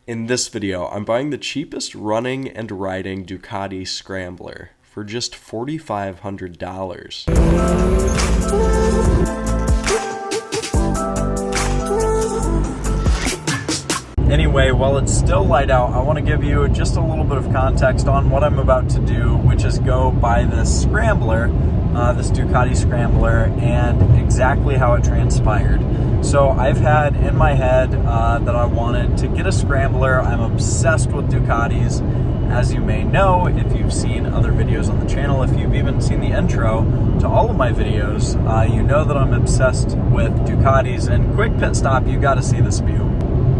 In this video, I'm buying the cheapest running and riding Ducati Scrambler for just $4,500. Anyway, while it's still light out, I want to give you just a little bit of context on what I'm about to do, which is go buy this Scrambler, this Ducati Scrambler, and exactly how it transpired. So I've had in my head that I wanted to get a Scrambler. I'm obsessed with Ducatis. As you may know, if you've seen other videos on the channel, if you've even seen the intro to all of my videos, you know that I'm obsessed with Ducatis. And quick pit stop, you got to see this view.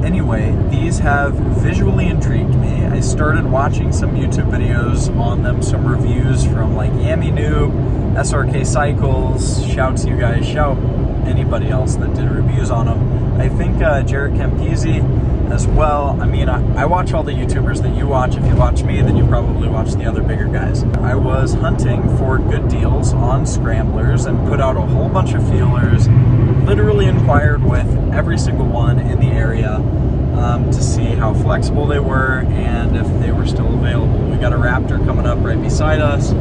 Anyway, these have visually intrigued me. I started watching some YouTube videos on them, some reviews from like Yami Noob, SRK Cycles, shouts you guys, shout anybody else that did reviews on them. I think Jarrett Campese as well. I mean, I watch all the YouTubers that you watch. If you watch me, then you probably watch the other bigger guys. I was hunting for good deals on Scramblers and put out a whole bunch of feelers, literally inquired with every single one in the area to see how flexible they were and if they were still available. We got a Raptor coming up right beside us.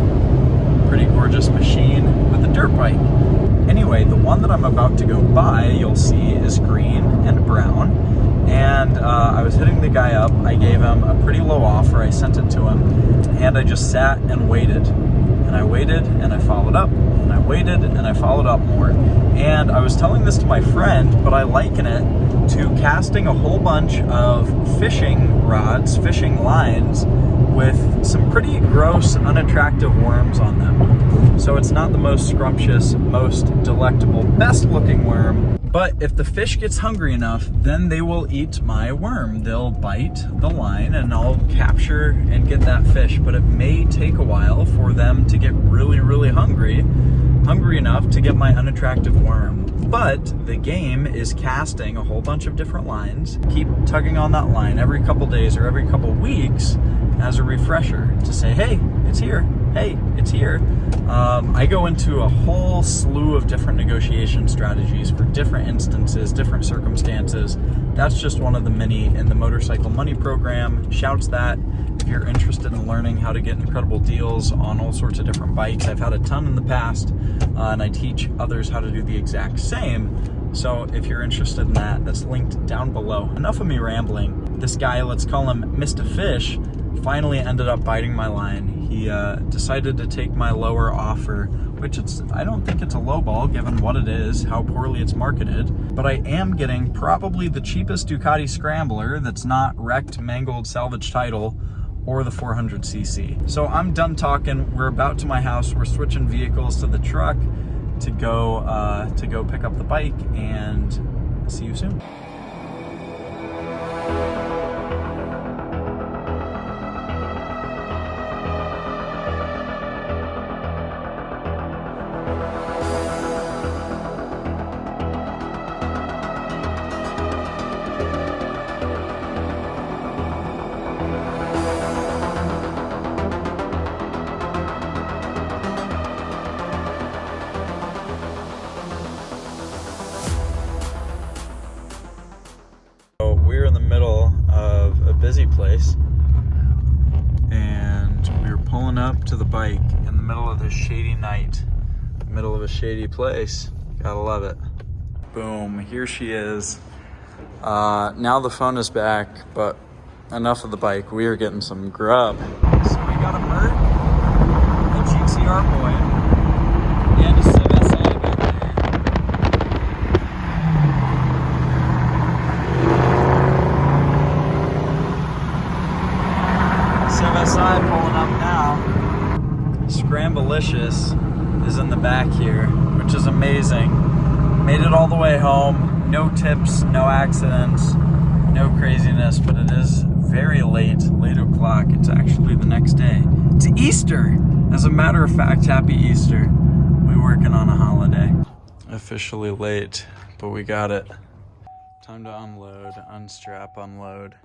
Pretty gorgeous machine with a dirt bike. Anyway, the one that I'm about to go buy, you'll see, is green and brown. And I was hitting the guy up. I gave him a pretty low offer. I sent it to him. And I just sat and waited. And I waited and I followed up. And I waited and I followed up more. And I was telling this to my friend, but I liken it to casting a whole bunch of fishing rods, fishing lines, with some pretty gross, unattractive worms on them. So it's not the most scrumptious, most delectable, best looking worm. But if the fish gets hungry enough, then they will eat my worm. They'll bite the line and I'll capture and get that fish. But it may take a while for them to get really, really hungry enough to get my unattractive worm. But the game is casting a whole bunch of different lines, keep tugging on that line every couple days or every couple weeks as a refresher to say, hey, it's here. Hey, it's here. I go into a whole slew of different negotiation strategies for different instances, different circumstances. That's just one of the many in the Motorcycle Money Program. Shouts that if you're interested in learning how to get incredible deals on all sorts of different bikes. I've had a ton in the past, and I teach others how to do the exact same. So if you're interested in that, that's linked down below. Enough of me rambling. This guy, let's call him Mr. Fish, finally ended up biting my line. He decided to take my lower offer, which I don't think it's a low ball given what it is, how poorly it's marketed, but I am getting probably the cheapest Ducati Scrambler that's not wrecked, mangled, salvage title, or the 400cc. So I'm done talking. We're about to my house. We're switching vehicles to the truck to go pick up the bike, and see you soon. We're in the middle of a busy place, and we're pulling up to the bike in the middle of this shady night, middle of a shady place. Gotta love it. Boom, here she is. Now the phone is back, but enough of the bike. We are getting some grub. So we got a Mert, a GTR boy, and a 7SI back there. MSI pulling up now. Scramblicious is in the back here, which is amazing. Made it all the way home. No tips, no accidents, no craziness, but it is very late, 8 o'clock. It's actually the next day. It's Easter. As a matter of fact, happy Easter. We're working on a holiday. Officially late, but we got it. Time to unload, unstrap, unload.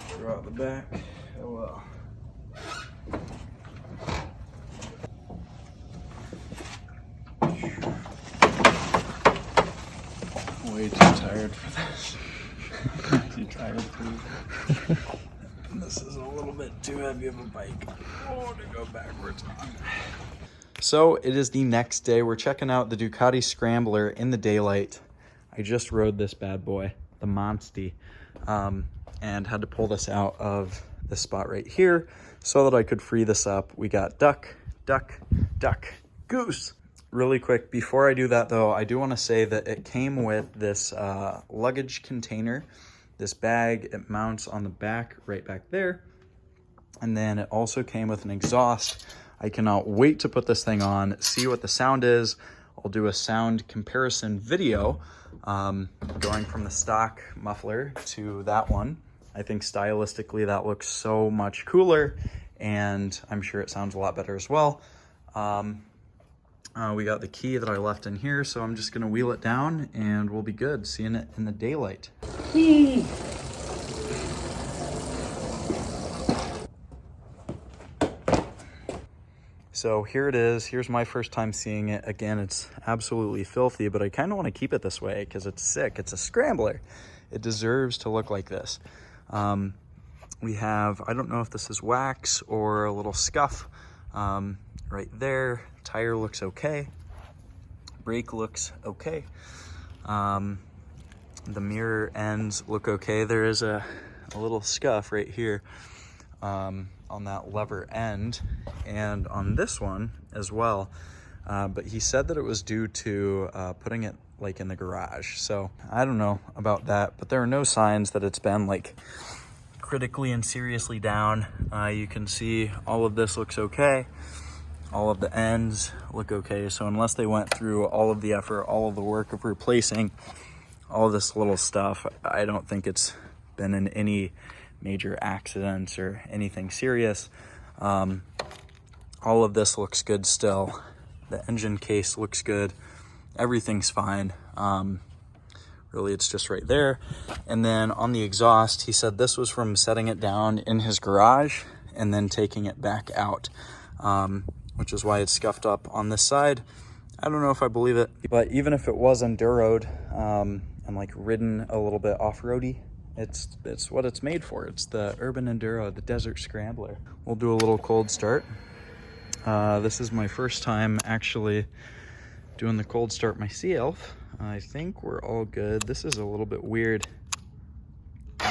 Throw out the back. Oh well. Way too tight. tired for this. Too tired too. This is a little bit too heavy of a bike. Oh, to go backwards on. So it is the next day. We're checking out the Ducati Scrambler in the daylight. I just rode this bad boy, the Monty, and had to pull this out of this spot right here so that I could free this up. We got duck, duck, duck, goose. Really quick, before I do that though, I do want to say that it came with this luggage container, this bag. It mounts on the back, right back there. And then it also came with an exhaust. I cannot wait to put this thing on, see what the sound is. I'll do a sound comparison video going from the stock muffler to that one. I think stylistically that looks so much cooler, and I'm sure it sounds a lot better as well. We got the key that I left in here, so I'm just gonna wheel it down and we'll be good, seeing it in the daylight. So here it is. Here's my first time seeing it. Again, it's absolutely filthy, but I kind of want to keep it this way because it's sick. It's a Scrambler. It deserves to look like this. We have, I don't know if this is wax or a little scuff right there. Tire looks okay. Brake looks okay. The mirror ends look okay. There is a little scuff right here on that lever end and on this one as well. But he said that it was due to putting it like in the garage. So I don't know about that, but there are no signs that it's been like critically and seriously down. You can see all of this looks okay. All of the ends look okay. So unless they went through all of the effort, all of the work of replacing all this little stuff, I don't think it's been in any major accidents or anything serious. All of this looks good still. The engine case looks good. Everything's fine. Really, it's just right there. And then on the exhaust, he said this was from setting it down in his garage and then taking it back out, which is why it's scuffed up on this side. I don't know if I believe it, but even if it was enduroed and like ridden a little bit off-roady, it's what it's made for. It's the urban enduro, the desert scrambler. We'll do a little cold start. This is my first time actually doing the cold start myself. I think we're all good. This is a little bit weird. There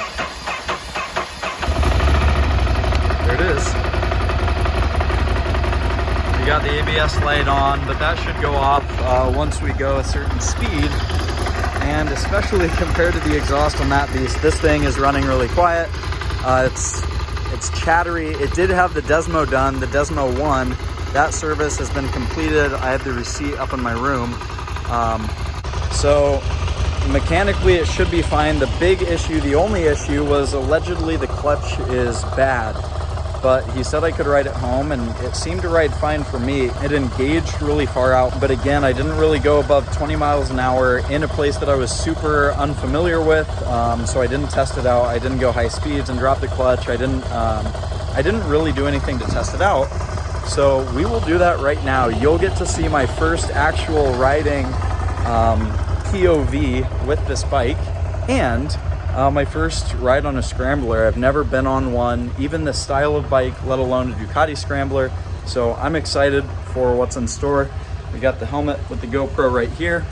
it is. We got the ABS light on, but that should go off once we go a certain speed. And especially compared to the exhaust on that beast, this thing is running really quiet. It's chattery. It did have the Desmo done, the Desmo 1. That service has been completed. I have the receipt up in my room. So mechanically it should be fine. The big issue, the only issue, was allegedly the clutch is bad. But he said I could ride it home, and it seemed to ride fine for me. It engaged really far out, but again, I didn't really go above 20 miles an hour in a place that I was super unfamiliar with, so I didn't test it out. I didn't go high speeds and drop the clutch. I didn't really do anything to test it out. So we will do that right now. You'll get to see my first actual riding POV with this bike, and my first ride on a Scrambler. I've never been on one, even the style of bike, let alone a Ducati Scrambler. So I'm excited for what's in store. We got the helmet with the GoPro right here.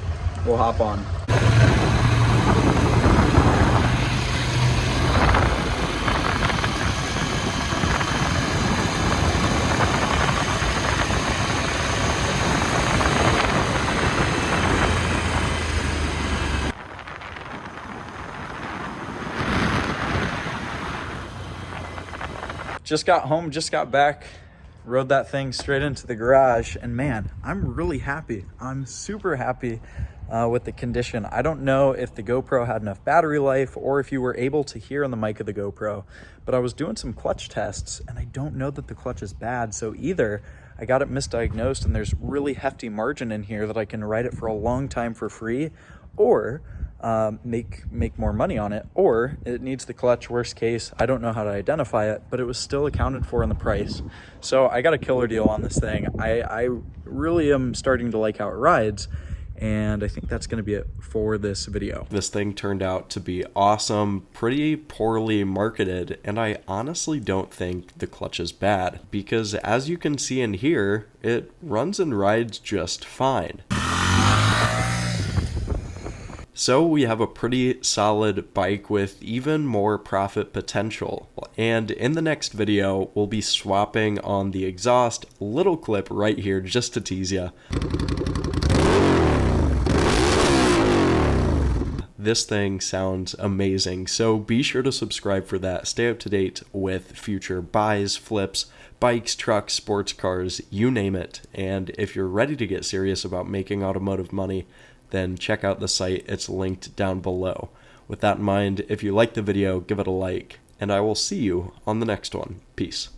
We'll hop on. Just got home, just got back, rode that thing straight into the garage, and man, I'm really happy. I'm super happy with the condition. I don't know if the GoPro had enough battery life or if you were able to hear on the mic of the GoPro, but I was doing some clutch tests and I don't know that the clutch is bad. So either I got it misdiagnosed and there's really hefty margin in here that I can ride it for a long time for free, or make more money on it, or it needs the clutch. Worst case, I don't know how to identify it, but it was still accounted for in the price. So I got a killer deal on this thing. I really am starting to like how it rides, And I think that's going to be it for this video. This thing turned out to be awesome, pretty poorly marketed, and I honestly don't think the clutch is bad, because as you can see and hear, it runs and rides just fine. So we have a pretty solid bike with even more profit potential. And in the next video, we'll be swapping on the exhaust. Little clip right here just to tease ya. This thing sounds amazing, so be sure to subscribe for that. Stay up to date with future buys, flips, bikes, trucks, sports cars, you name it. And if you're ready to get serious about making automotive money, then check out the site. It's linked down below. With that in mind, if you liked the video, give it a like, and I will see you on the next one. Peace.